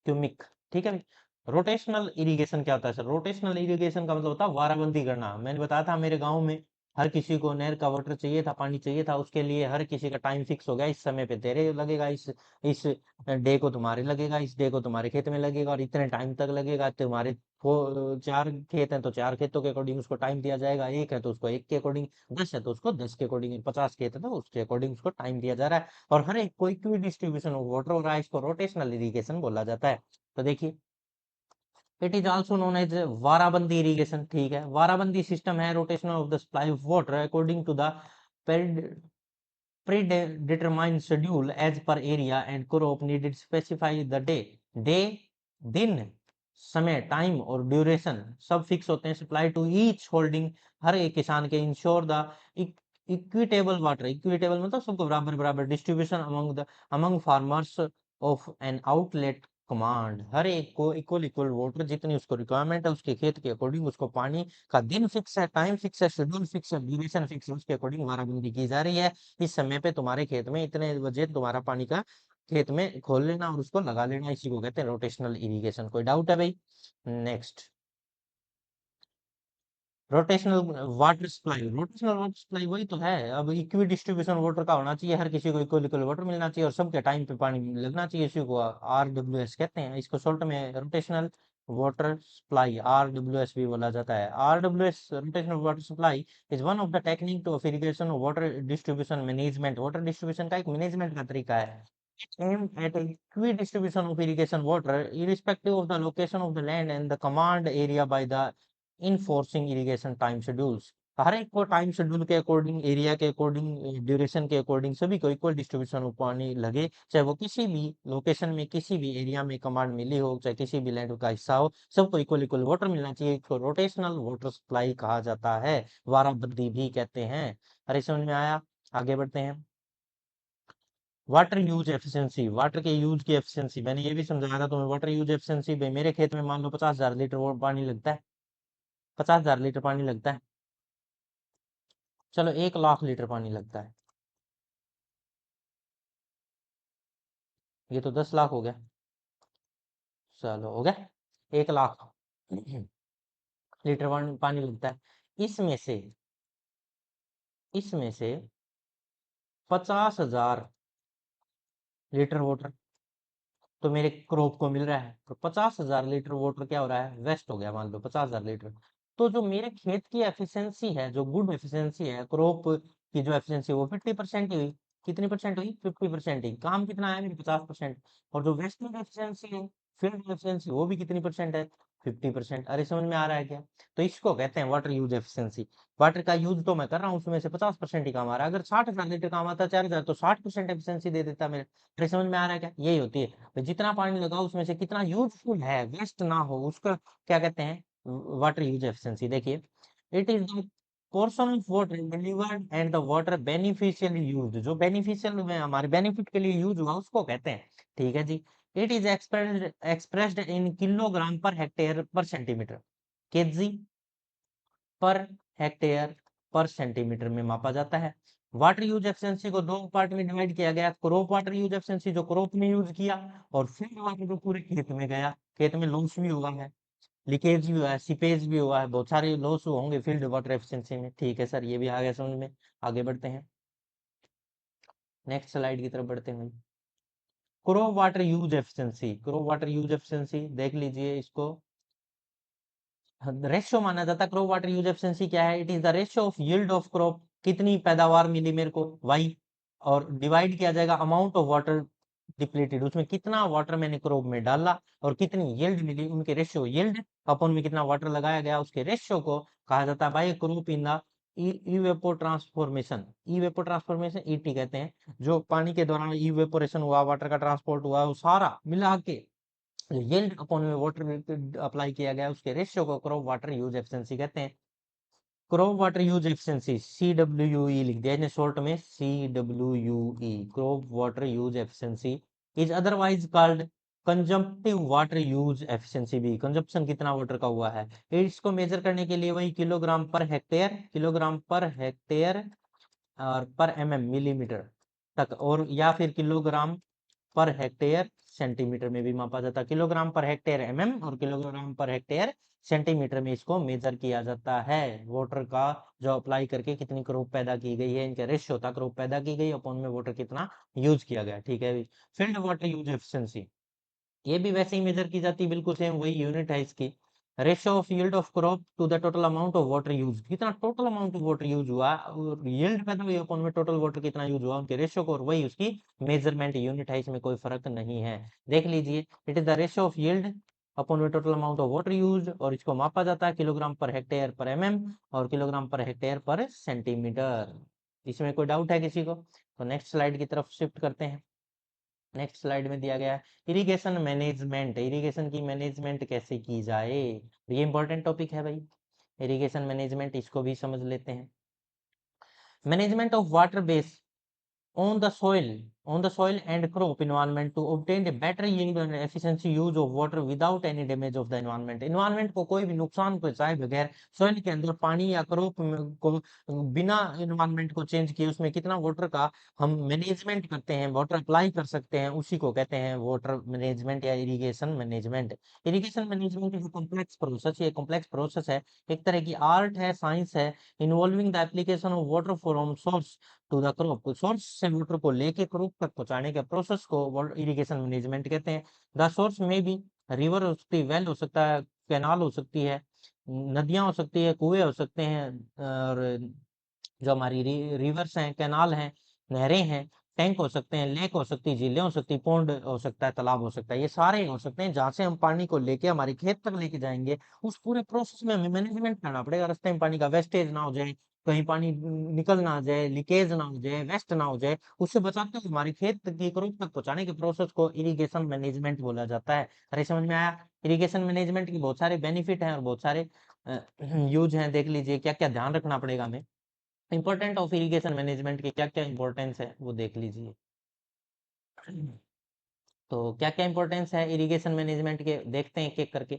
क्यूमिक। ठीक है। रोटेशनल इरिगेशन क्या होता है सर? रोटेशनल इरिगेशन का मतलब होता है वाराबंदी करना। मैंने बताया था मेरे गांव में हर किसी को नहर का वाटर चाहिए था, पानी चाहिए था, उसके लिए हर किसी का टाइम फिक्स हो गया। इस समय पे तेरे लगेगा, इस डे को तुम्हारे लगेगा, इस डे को तुम्हारे खेत में लगेगा, और इतने टाइम तक लगेगा। तुम्हारे 4 खेत हैं तो 4 खेतों के अकॉर्डिंग उसको टाइम दिया जाएगा। एक है तो उसको एक के अकॉर्डिंग, 10 है तो उसको 10 के अकॉर्डिंग, 50 खेत है तो उसके अकॉर्डिंग उसको टाइम दिया जा रहा है। और हर एक को इक्वी डिस्ट्रीब्यूशन ऑफ वाटर हो रहा है। इसको रोटेशनल इरिगेशन बोला जाता है। तो देखिए, it is also known as warabandi irrigation. ठीक है। वाराबंदी सिस्टम है rotation of the supply of water according to the predetermined schedule as per area and crop needed specify the day, दिन, समय, टाइम और ड्यूरेशन सब फिक्स होते हैं। सप्लाई टू ईच होल्डिंग, हर एक किसान के। Ensure the equitable water, equitable मतलब सबको बराबर बराबर distribution among farmers of an outlet command. हर एक को इक्वल इक्वल वाटर, जितनी उसको रिक्वायरमेंट है उसके खेत के अकॉर्डिंग उसको पानी का दिन फिक्स है, टाइम फिक्स है, शेड्यूल फिक्स है, ड्यूरेशन फिक्स है, उसके अकॉर्डिंग वाराबंदी की जा रही है। इस समय पे तुम्हारे खेत में इतने बजे तुम्हारा पानी का खेत में खोल लेना और उसको लगा लेना। इसी को कहते हैं रोटेशनल इरिगेशन। कोई डाउट है भाई? Next, rotational water supply. Rotational water supply वही तो है। अब इक्वी डिस्ट्रीब्यूशन वाटर का होना चाहिए, हर किसी को इक्वल इक्वल वाटर मिलना चाहिए और सबके टाइम पे पानी लगना चाहिए। इसी को RWS कहते हैं। इसको शॉर्ट में रोटेशनल वाटर सप्लाई, RWS भी बोला जाता है। RWS rotational water supply is one of the technique of irrigation water distribution management. Water distribution का एक मैनेजमेंट का तरीका है। Aimed at equi distribution of irrigation water irrespective of the location of the land and the command area by the enforcing irrigation time schedules। हर एक को टाइम शेड्यूल के अकॉर्डिंग, एरिया के अकॉर्डिंग, ड्यूरेशन के अकॉर्डिंग सभी को इक्वल डिस्ट्रीब्यूशन ऑफ पानी लगे, चाहे वो किसी भी लोकेशन में किसी भी एरिया में कमांड मिली हो, चाहे किसी भी लैंड का हिस्सा हो, सबको इक्वल इक्वल वाटर मिलना चाहिए। इसको रोटेशनल वाटर सप्लाई कहा जाता है, वाराबंदी भी कहते हैं। अरे समझ में आया? आगे बढ़ते हैं। वाटर यूज एफिशिएंसी, वाटर के यूज की एफिशिएंसी मैंने ये भी समझाया था तुम्हें। वाटर यूज एफिशिएंसी भाई, मेरे खेत में मान लो 50,000 लीटर पानी लगता है। 50,000 लीटर पानी लगता है। चलो 1 लाख लीटर पानी लगता है। ये तो 10 लाख हो गया। चलो हो गया 1 लाख लीटर पानी लगता है। इसमें से इसमें से 50,000 लीटर वाटर तो मेरे क्रॉप को मिल रहा है। तो 50,000 लीटर वाटर क्या हो रहा है? वेस्ट हो गया। मान लो 50,000 लीटर। तो जो मेरे खेत की एफिशिएंसी है, जो गुड एफिशिएंसी है, क्रॉप की जो एफिशिएंसी वो 50% ही हुई। कितनी परसेंट हुई? 50% ही। काम कितना है मेरे? 50%। और जो वेस्टेज एफिशिएंसी है, फील्ड एफिशिएंसी, वो भी कितनी परसेंट है? 50%। अरे समझ में आ रहा है क्या? तो इसको कहते हैं वाटर यूज एफिशिएंसी। वाटर का यूज तो मैं कर रहा हूँ, उसमें से 50% ही काम आ रहा है। अगर 60,000 लीटर काम आता, 4,000, तो 60% एफिशिएंसी दे देता मेरे। अरे समझ में आ रहा है क्या? यही होती है। तो जितना पानी लगाओ उसमें से कितना यूजफुल है, वेस्ट ना हो, उसका क्या कहते हैं? Water use efficiency. देखिए, it is the portion of water delivered and the water beneficially used. जो बेनिफिशियल में हमारे बेनिफिट के लिए यूज हुआ उसको कहते हैं। ठीक है जी। It is expressed in kilogram per hectare per centimetre. KG per hectare per centimetre में मापा जाता है। वाटर यूज एफिशिएंसी को 2 पार्ट में डिवाइड किया गया। क्रॉप वाटर यूज एफिशिएंसी, जो क्रॉप में यूज किया, और फील्ड वाटर जो पूरे खेत में गया। खेत में लॉस भी हुआ है, लीकेज भी हुआ है, सीपेज भी हुआ है, बहुत सारे लॉस होंगे फील्ड वाटर एफिशिएंसी में। ठीक है सर, ये भी आ गया समझ में। आगे बढ़ते हैं, नेक्स्ट स्लाइड की तरफ बढ़ते हैं। Crop water use efficiency, crop water use efficiency देख लीजिए इसको, रेशियो माना जाता है। क्रॉप वाटर यूज एफिशिएंसी क्या है? It is the ratio of yield of crop, कितनी पैदावार मिली मेरे को, वाई, और डिवाइड किया जाएगा अमाउंट ऑफ वाटर डिप्लीटेड, उसमें कितना वाटर मैंने क्रॉप में डाला और कितनी यील्ड मिली, उनके रेशियो, यील्ड अपन में कितना वाटर लगाया गया उसके रेशियो को कहा जाता है by crop in the evapo transformation. Evapo transformation ET कहते हैं, जो पानी के दौरान इवेपोरेशन हुआ, वाटर का ट्रांसपोर्ट हुआ, वो सारा मिला के यील्ड अपॉन में वाटर अप्लाई किया गया, उसके रेशियो को क्रॉप वाटर यूज एफिशिएंसी कहते हैं। Crop water use efficiency CWE लिख दिया इसने शॉर्ट में, CWE, crop water use efficiency is otherwise called consumptive water use efficiency भी, कंजप्शन कितना वाटर का हुआ है। इसको मेजर करने के लिए वही kilogram per hectare, kilogram per hectare और पर मिलीमीटर तक, और या फिर किलोग्राम पर हेक्टेयर सेंटीमीटर में भी मापा जाता है। किलोग्राम पर हेक्टेयर और किलोग्राम पर हेक्टेयर सेंटीमीटर में इसको मेजर किया जाता है। वाटर का जो अप्लाई करके कितनी क्रॉप पैदा की गई है, इनका रेशियो था, क्रॉप पैदा की गई अपॉन में वाटर कितना यूज किया गया, ठीक है। फील्ड वाटर यूज एफिशिएंसी, ये भी वैसे ही मेजर की जाती है, बिल्कुल सेम वही यूनिट है इसकी। Ratio of yield of crop to the total amount of water use, कितना total amount of water use हुआ और यील्ड पैदा हुई अपॉन में टोटल वाटर कितना यूज हुआ, उनके रेशियो को, और वही उसकी मेजरमेंट यूनिट है, इसमें कोई फर्क नहीं है। देख लीजिए, it is the ratio of yield upon में total amount of water use, और इसको मापा जाता है किलोग्राम पर हेक्टेयर पर और kilogram per hectare per centimetre. इसमें कोई डाउट है किसी को? तो नेक्स्ट स्लाइड की तरफ शिफ्ट करते हैं। नेक्स्ट स्लाइड में दिया गया है इरिगेशन मैनेजमेंट, इरिगेशन की मैनेजमेंट कैसे की जाए, ये इंपॉर्टेंट टॉपिक है भाई। इरिगेशन मैनेजमेंट, इसको भी समझ लेते हैं। Management of water base on the soil and crop environment to obtain a better yield and efficiency use of water without any damage of the environment। environment को कोई भी नुकसान पहुंचाए बगैर soil के अंदर पानी या crop को बिना environment को चेंज किए उसमें कितना वाटर का हम मैनेजमेंट करते हैं, वाटर अप्लाई कर सकते हैं, उसी को कहते हैं वाटर मैनेजमेंट या इरिगेशन मैनेजमेंट। इरिगेशन मैनेजमेंट एक कॉम्प्लेक्स प्रोसेस, ये कॉम्प्लेक्स प्रोसेस है, एक तरह की आर्ट है, साइंस है, involving the application of water from source to the crop, source से वाटर को लेके क्रॉप तक पहुंचाने के प्रोसेस को इरिगेशन मैनेजमेंट कहते हैं। द सोर्स में भी रिवर हो सकती है, वेल हो सकता है, कैनाल हो सकती है, नदियां हो सकती है, कुएं हो सकते हैं, और जो हमारी रिवर्स हैं, कैनाल हैं, नहरें हैं, टैंक हो सकते हैं, लेक हो सकती है, झीलें हो सकती है, पोंड हो सकता है, तालाब हो सकता है, ये सारे हो सकते हैं जहां से हम पानी को लेके हमारे खेत तक लेके जाएंगे। उस पूरे प्रोसेस में हमें मैनेजमेंट करना पड़ेगा, रास्ते में पानी का वेस्टेज ना हो जाए, कहीं पानी निकल ना जाए, लीकेज ना हो जाए, वेस्ट ना हो जाए, उससे बचाते हुए हमारे खेत की क्रॉप तक पहुंचाने के प्रोसेस को इरिगेशन मैनेजमेंट बोला जाता है। अरे समझ में आया? इरिगेशन मैनेजमेंट के बहुत सारे बेनिफिट हैं और बहुत सारे यूज हैं, देख लीजिए क्या क्या ध्यान रखना पड़ेगा हमें। इंपॉर्टेंट ऑफ इरिगेशन मैनेजमेंट के क्या क्या इंपॉर्टेंस है वो देख लीजिए। तो क्या क्या इंपॉर्टेंस है इरिगेशन मैनेजमेंट के, देखते हैं एक एक करके।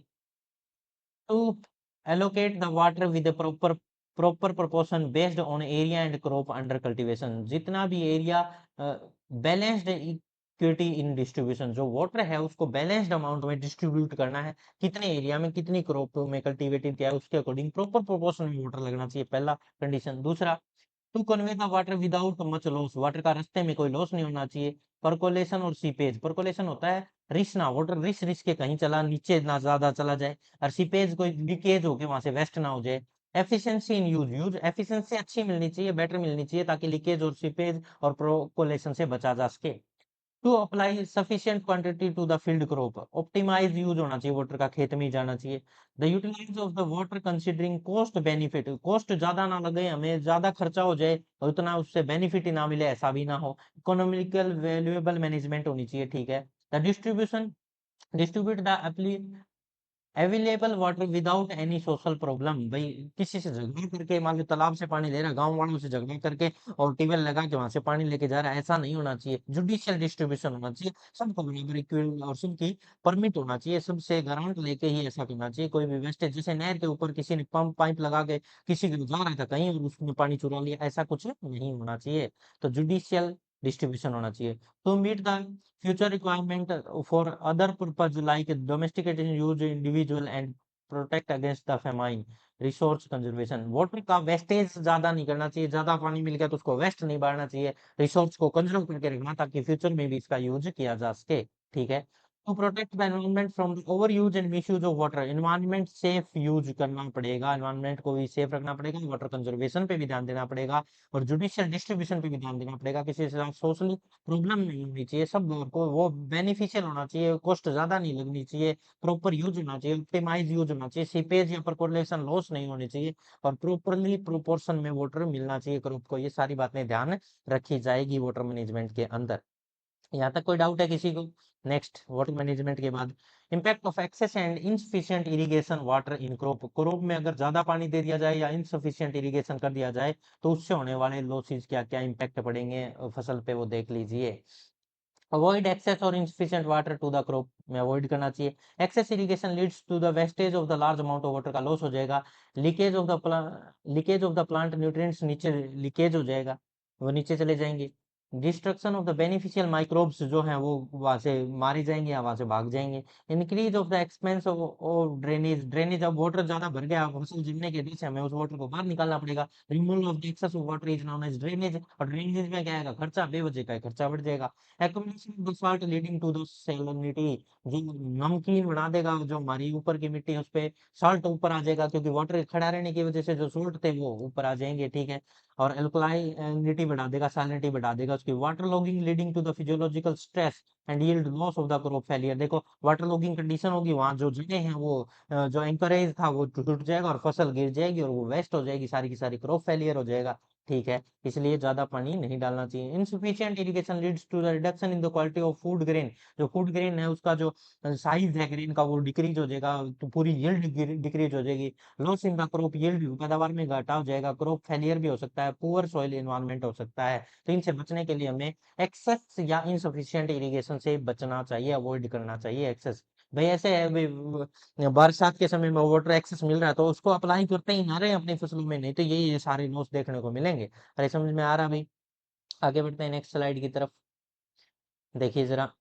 To allocate the water with a proper proportion based on area and crop under cultivation, जितना भी area, balanced equity in distribution, जो वाटर है उसको बैलेंस्ड अमाउंट में डिस्ट्रीब्यूट करना है, कितने एरिया में कितनी क्रॉप में कल्टीवेटेड किया है उसके अकॉर्डिंग प्रॉपर प्रोपोर्शन में वाटर लगना चाहिए, पहला कंडीशन। दूसरा, to convey the water without much loss, water का रास्ते में कोई लॉस नहीं होना चाहिए। परकोलेशन और सीपेज, परकोलेशन होता है रिस ना, वाटर रिस रिस के कहीं चला नीचे ना ज्यादा चला जाए, और सीपेज कोई लीकेज होके वहां से वेस्ट ना हो जाए। Efficiency in use, use efficiency अच्छी मिलनी चाहिए, बेटर मिलनी चाहिए, ताकि लीकेज और सीपेज और परकोलेशन से बचा जा सके। To apply sufficient quantity to the field crop, optimise use होना चाहिए वाटर का, खेत में ही जाना चाहिए। The utilise of the water considering cost benefit, cost ज्यादा ना लगे, हमें ज्यादा खर्चा हो जाए और उतना उससे बेनिफिट ही ना मिले, ऐसा भी ना हो। इकोनॉमिकल वैल्यूएबल मैनेजमेंट होनी चाहिए, ठीक है। The distribution, distribute the available water without any social problem, भाई किसी से झगड़ा करके, मान लो तालाब से पानी ले रहा, गांव वालों से झगड़ा करके और ट्यूबवेल लगा के वहां से पानी लेके जा रहा है, ऐसा नहीं होना चाहिए। जुडिशियल डिस्ट्रीब्यूशन होना चाहिए, सबको बराबर इक्वल और सबकी परमिट होना चाहिए, सबसे गारंट लेके ही ऐसा करना चाहिए। कोई भी वेस्टेज, जैसे नहर के ऊपर किसी ने पंप पाइप लगा के किसी को जा रहा था कहीं और उसने पानी चुरा लिया, ऐसा कुछ नहीं होना चाहिए। तो जुडिशियल डिस्ट्रीब्यूशन होना चाहिए। To meet the future requirement for other purpose like domesticated use individual and protect against the famine, resource conservation, water का वेस्टेज ज्यादा नहीं करना चाहिए, ज्यादा पानी मिल गया तो उसको वेस्ट नहीं बढ़ना चाहिए, रिसोर्स को कंजर्व करके रखना ताकि फ्यूचर में भी इसका यूज किया जा सके। ठीक है, to protect the environment from the over use and misuse of water, environment safe use करना पड़ेगा, एनवायरनमेंट को भी सेफ रखना पड़ेगा, वाटर कंजर्वेशन पे भी ध्यान देना पड़ेगा और जुडिशियल डिस्ट्रीब्यूशन पे भी ध्यान देना पड़ेगा। किसी के साथ सोशली प्रॉब्लम नहीं होनी चाहिए, सब लोगों को वो बेनिफिशियल होना चाहिए, कॉस्ट ज्यादा नहीं लगनी चाहिए, प्रॉपर यूज होना चाहिए, ऑप्टिमाइज यूज होना चाहिए, सीपेज या परकोलेशन लॉस नहीं होनी चाहिए और प्रॉपरली प्रोपोर्शन में वाटर मिलना चाहिए क्रॉप को। ये सारी बातें ध्यान रखी जाएगी वाटर मैनेजमेंट के अंदर। यहाँ तक कोई डाउट है किसी को? नेक्स्ट, वाटर मैनेजमेंट के बाद impact of excess and insufficient irrigation water in crop, crop में अगर ज्यादा पानी दे दिया जाए या इनसफिशिएंट इरिगेशन कर दिया जाए तो उससे होने वाले लॉसेस क्या क्या इम्पैक्ट पड़ेंगे फसल पे, वो देख लीजिए। अवॉइड एक्सेस और insufficient water to the crop में अवॉइड करना चाहिए। Excess irrigation leads to the wastage of the large amount of water, का लॉस हो जाएगा। Leakage of the plant nutrients नीचे लीकेज हो जाएगा, वो नीचे चले जाएंगे। Destruction of the beneficial microbes जो हैं वो वहां से मारे जाएंगे या वहां से भाग जाएंगे। Increase of the expense of drainage, drainage अब वाटर ज्यादा भर गया फसल जमने के बीच हमें उस वाटर को बाहर निकालना पड़ेगा। Removal of the excess of water is known as drainage, और ड्रेनेज में क्या आएगा, खर्चा बेवजह का खर्चा बढ़ जाएगा। Accumulation of the salt leading to the salinity, जो नमकीन बना देगा, जो हमारी ऊपर की मिट्टी है उस पे सॉल्ट ऊपर आ जाएगा क्योंकि वाटर खड़ा रहने की वजह से जो सॉल्ट थे वो ऊपर आ जाएंगे। ठीक है, और अल्कलाइनिटी बढ़ा देगा, सैलिनिटी बढ़ा देगा उसकी। Water logging leading to the physiological stress and yield loss of the crop failure, देखो वाटर लॉगिंग कंडीशन होगी, वहां जो जगह है वो जो एंकरेज था वो टूट जाएगा और फसल गिर जाएगी और वो वेस्ट हो जाएगी, सारी की सारी क्रॉप फेलियर हो जाएगा। ठीक है, इसलिए ज्यादा पानी नहीं डालना चाहिए। Insufficient irrigation leads to the reduction in the quality of food grain, जो फूड ग्रेन है उसका जो साइज है ग्रेन का वो डिक्रीज हो जाएगा, तो पूरी यील्ड डिक्रीज हो जाएगी। Loss in the crop yield, पैदावार में घाटा हो जाएगा, क्रॉप फेलियर भी हो सकता है, पुअर सॉइल एनवायरनमेंट हो सकता है। तो इनसे बचने के लिए हमें एक्सेस या इनसफिशिएंट इरिगेशन से बचना चाहिए, अवॉइड करना चाहिए एक्सेस। भाई ऐसे है बरसात के समय में वाटर एक्सेस मिल रहा है तो उसको अप्लाई करते ही ना रहे अपनी फसलों में, नहीं तो ये सारे लॉस देखने को मिलेंगे। अरे समझ में आ रहा भाई? आगे बढ़ते हैं नेक्स्ट स्लाइड की तरफ। देखिए जरा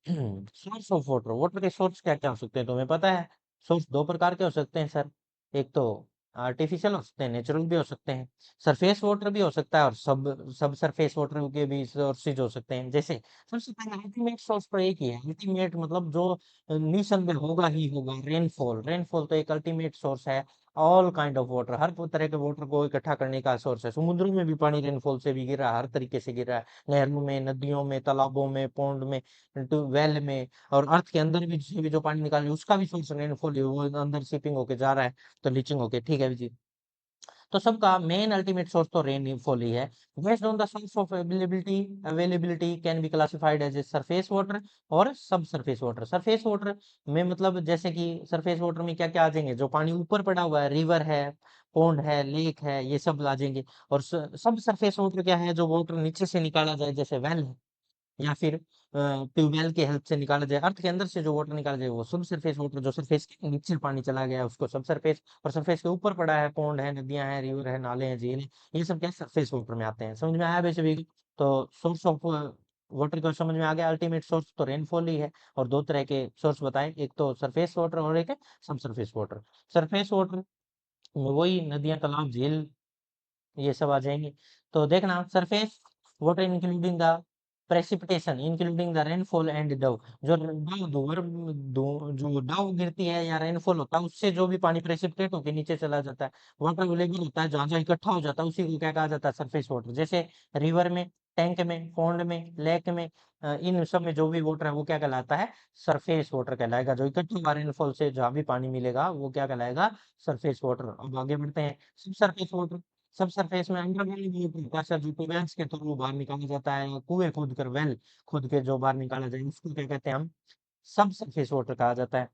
सोर्स ऑफ वाटर, वाटर के सोर्स क्या क्या हो सकते हैं तुम्हें पता है? सोर्स दो प्रकार के हो सकते हैं सर, एक तो आर्टिफिशियल हो सकते हैं, नेचुरल भी हो सकते हैं। सरफेस वाटर भी हो सकता है और सब सब सरफेस वाटर के भी सोर्सेज हो सकते हैं। जैसे सबसे पहले अल्टीमेट सोर्स तो एक ही है, अल्टीमेट मतलब जो निसंदेह होगा ही होगा, रेनफॉल। रेनफॉल तो एक अल्टीमेट सोर्स है। ऑल काइंड ऑफ वाटर, हर तरह के वाटर को इकट्ठा करने का सोर्स है। समुद्रों में भी पानी रेनफॉल से भी गिर रहा है, हर तरीके से गिर रहा है, नहरों में, नदियों में, तालाबों में, पौंड में, वेल में, और अर्थ के अंदर भी से भी जो पानी निकाल रहे हैं, उसका भी सोर्स रेनफॉल है, वो अंदर शिपिंग होके जा रहा है तो लीचिंग होके। ठीक है जी, तो सबका मेन अल्टीमेट सोर्स तो रेनफॉल ही है। Based on the source of availability can be classified as a surface water और सब सरफेस वाटर। सरफेस वाटर में मतलब जैसे कि सरफेस वाटर में क्या क्या आ जाएंगे, जो पानी ऊपर पड़ा हुआ है, रिवर है, पौंड है, लेक है, ये सब आ जाएंगे। और सब सरफेस वाटर क्या है, जो वाटर नीचे से निकाला जाए, जैसे वेल है या फिर ट्यूबवेल की हेल्प से निकाला जाए, अर्थ के अंदर से जो वाटर निकाला जाए वो सब सरफेस वाटर। जो सरफेस के नीचे पानी चला गया है उसको सब सरफेस, और सरफेस के ऊपर पड़ा है, पौंड है, नदियां हैं, रिवर है, नाले हैं, झील है, ये सब क्या सरफेस वाटर में आते हैं। समझ में आया वैसे भी? तो सोर्स ऑफ वाटर को समझ में आ गया, अल्टीमेट सोर्स तो रेनफॉल ही है। और दो तरह के सोर्स बताए, एक तो सरफेस वाटर और एक है सब सरफेस वाटर। सरफेस वाटर वही नदियां, तालाब, झील, ये सब आ जाएंगे। तो देखना, surface water including the precipitation including the rainfall and Dove, जो डव जो डव गिरती है या रेनफॉल होता है उससे जो भी पानी प्रेसिपिटेट होकर नीचे चला जाता है, वाटर अवेलेबल होता है, जहां जहां इकट्ठा हो जाता है उसी को क्या कहा जाता है, सरफेस वाटर। जैसे रिवर में, टैंक में, पौंड में, लेक में, इन सब में जो भी वाटर है वो क्या कहलाता है, सरफेस वाटर कहलाएगा। जो इकट्ठा हुआ रेनफॉल से जहां भी पानी मिलेगा वो क्या कहलाएगा, सरफेस वाटर। अब आगे बढ़ते हैं, सब सरफेस वाटर। सब सरफेस में अंडरग्राउंड भी प्रेशर जो ट्यूबवेल्स के थ्रू बाहर निकाला जाता है, या कुएं खोद कर वेल खोद के जो बाहर निकाला जाए उसको क्या कहते हैं हम, सब सरफेस वाटर कहा जाता है।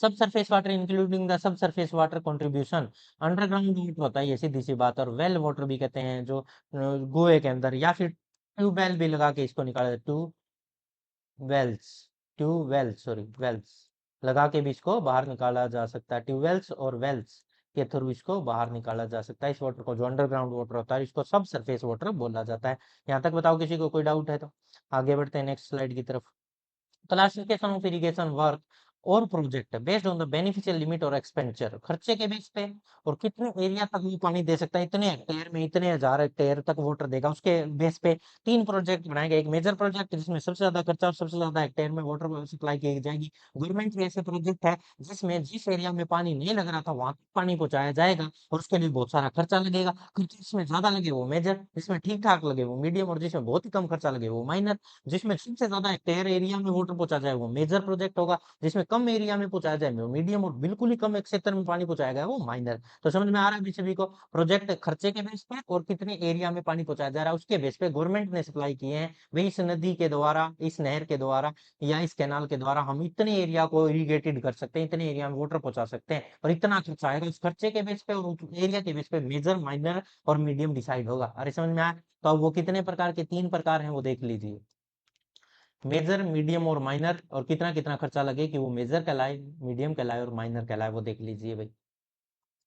सब surface water including the sub surface water contribution, underground water होता है ये, सीधी सी बात। और वेल वाटर भी कहते हैं जो कुएं के अंदर, या फिर ट्यूबवेल भी लगा के इसको निकाला जाता है, वेल्स ट्यूबवेल्स सॉरी वेल्स लगा के भी इसको बाहर निकाला जा सकता है। ट्यूबवेल्स और वेल्स के थ्रू इसको बाहर निकाला जा सकता है। इस वाटर को, जो अंडरग्राउंड वाटर होता है, इसको सब सरफेस वाटर बोला जाता है। यहाँ तक बताओ किसी को कोई डाउट है तो? आगे बढ़ते हैं नेक्स्ट स्लाइड की तरफ। क्लासिफिकेशन ऑफ इरिगेशन वर्क और project based on the beneficial limit और एक्सपेंडिचर, खर्चे के बेस पे और कितने एरिया तक वो पानी दे सकता है, इतने हेक्टेयर में इतने हजार हेक्टेयर तक वाटर देगा, उसके बेस पे तीन प्रोजेक्ट बनाएगा। एक मेजर प्रोजेक्ट जिसमें सबसे ज्यादा खर्चा और सबसे ज्यादा हेक्टेयर में वाटर सप्लाई की जाएगी। गवर्नमेंट के ऐसे प्रोजेक्ट है जिसमें जिस एरिया में पानी नहीं लग रहा था वहां तक पानी पहुंचाया जाएगा और उसके लिए बहुत सारा खर्चा लगेगा। खर्चा जिसमें ज्यादा लगे वो मेजर, जिसमें ठीक ठाक लगे वो मीडियम, और जिसमें बहुत ही कम खर्चा लगे वो माइनर। जिसमें सबसे ज्यादा हेक्टेयर एरिया में वाटर पहुंचा जाए वो मेजर प्रोजेक्ट होगा, जिसमें कम एरिया में पहुंचाया जाए वो मीडियम, और बिल्कुल ही कम एक क्षेत्र में पानी पहुंचाया गया वो माइनर। तो समझ में आ रहा है अभी सभी को? प्रोजेक्ट खर्चे के बेस पे और कितने एरिया में पानी पहुंचाया जा रहा है उसके बेस पे गवर्नमेंट ने सप्लाई किए हैं। वही इस नदी के द्वारा, इस नहर के द्वारा या इस कैनाल के द्वारा हम इतने एरिया को इरिगेटेड कर सकते हैं, इतने एरिया में वाटर पहुंचा सकते हैं, और इतना खर्चा आएगा। उस खर्चे के बेस पे और एरिया के बेस पे मेजर, माइनर और मीडियम डिसाइड होगा। अरे समझ में आया? तो अब वो कितने प्रकार के, तीन प्रकार हैं वो देख लीजिए, मेजर, मीडियम और माइनर, और कितना कितना खर्चा लगे कि वो मेजर कहलाए, मीडियम कहलाए और माइनर कहलाए, वो देख लीजिए भाई।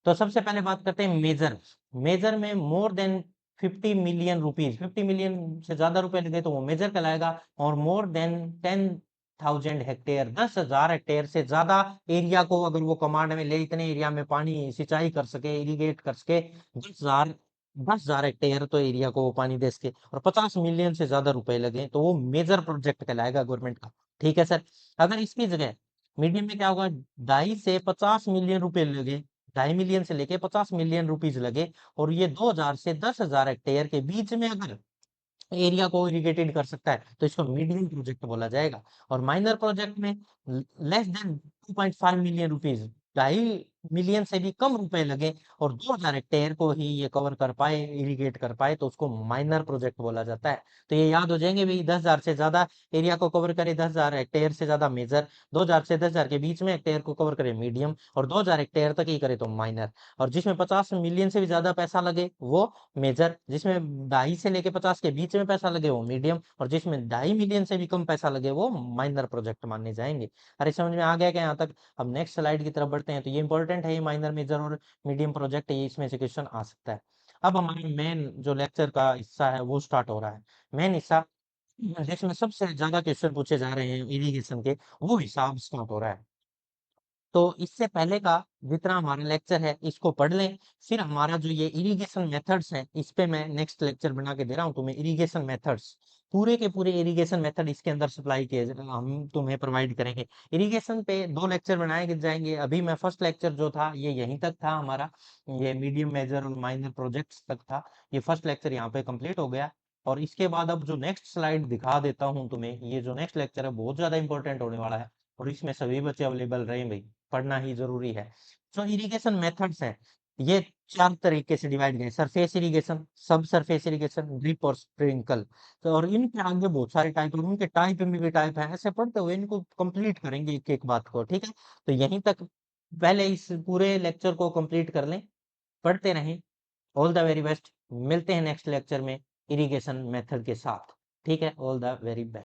तो सबसे पहले बात करते हैं मेजर। मेजर में more than 50 million rupees, 50 million से ज्यादा रुपए लगे तो वो मेजर कहलाएगा। और मोर देन 10,000 हेक्टेयर, 10,000 हेक्टेयर से ज्यादा एरिया को अगर वो कमांड में ले, इतने एरिया में पानी सिंचाई कर सके, इरिगेट कर सके, 10,000 हेक्टेयर तो एरिया को वो पानी दे सके, और 50 मिलियन से ज्यादा रुपए लगे तो वो मेजर प्रोजेक्ट कहलाएगा गवर्नमेंट का। ठीक है सर। अगर इसकी जगह मीडियम में क्या होगा, 2.5 से 50 मिलियन रुपए लगे, 2.5 मिलियन से लेके 50 मिलियन रुपीज लगे, और ये 2,000 से 10,000 हेक्टेयर के बीच में अगर एरिया को इरिगेटेड कर सकता है तो इसको मीडियम प्रोजेक्ट बोला जाएगा। और माइनर प्रोजेक्ट में less than 2.5 million rupees, 2.5 million से भी कम रुपए लगे और 2,000 हेक्टेयर को ही ये कवर कर पाए, इरिगेट कर पाए, तो उसको माइनर प्रोजेक्ट बोला जाता है। तो ये याद हो जाएंगे भाई, 10,000 से ज्यादा एरिया को कवर करे 10,000 हेक्टेयर से ज्यादा मेजर, 2,000 से 10,000 के बीच में हेक्टेयर को कवर करे मीडियम, और 2,000 हेक्टेयर तक ही करे तो माइनर। और जिसमें 50 मिलियन से भी ज्यादा पैसा लगे वो मेजर, जिसमें 2.5 से लेके 50 के बीच में पैसा लगे वो मीडियम, और जिसमें 2.5 मिलियन से भी कम पैसा लगे वो माइनर प्रोजेक्ट माने जाएंगे। अरे समझ में आ गया क्या यहाँ तक? अब नेक्स्ट स्लाइड की तरफ बढ़ते हैं। तो ये इंपॉर्टेंट है, ये माइनर, मेजर और मीडियम प्रोजेक्ट, ये इसमें से क्वेश्चन आ सकता है। अब हमारे मेन जो लेक्चर का हिस्सा है वो स्टार्ट हो रहा है। मेन हिस्सा जिसमें सबसे ज्यादा क्वेश्चन पूछे जा रहे हैं इरिगेशन के, वो हिसाब स्टार्ट हो रहा है। तो इससे पहले का जितना हमारा लेक्चर है इसको पढ़ लें, फिर हमारा जो ये इरिगेशन मेथड्स है इस पे मैं नेक्स्ट लेक्चर बना के दे रहा हूँ तुम्हें। इरिगेशन मेथड्स, पूरे के पूरे इरिगेशन मेथड इसके अंदर सप्लाई किए हम तुम्हें प्रोवाइड करेंगे। इरिगेशन पे दो लेक्चर बनाए जाएंगे। अभी मैं फर्स्ट लेक्चर जो था ये यहीं तक था हमारा, ये मीडियम, मेजर और माइनर प्रोजेक्ट्स तक था। ये फर्स्ट लेक्चर यहाँ पे कंप्लीट हो गया। और इसके बाद अब जो नेक्स्ट स्लाइड दिखा देता हूँ तुम्हें, ये जो नेक्स्ट लेक्चर है बहुत ज्यादा इंपॉर्टेंट होने वाला है, और इसमें सभी बच्चे अवेलेबल रहे भाई, पढ़ना ही जरूरी है। तो इरिगेशन मेथड्स हैं, ये चार तरीके से डिवाइड गए: सरफेस इरिगेशन, सब सरफेस इरिगेशन, ड्रिप और स्प्रिंकल। तो और इनके आगे बहुत सारे टाइप है, उनके टाइप में भी टाइप है, ऐसे पढ़ते हुए इनको कंप्लीट करेंगे एक एक बात को। ठीक है, तो यहीं तक पहले इस पूरे लेक्चर को कंप्लीट कर लें, पढ़ते रहें। ऑल द वेरी बेस्ट, मिलते हैं नेक्स्ट लेक्चर में इरिगेशन मेथड के साथ। ठीक है, ऑल द वेरी बेस्ट।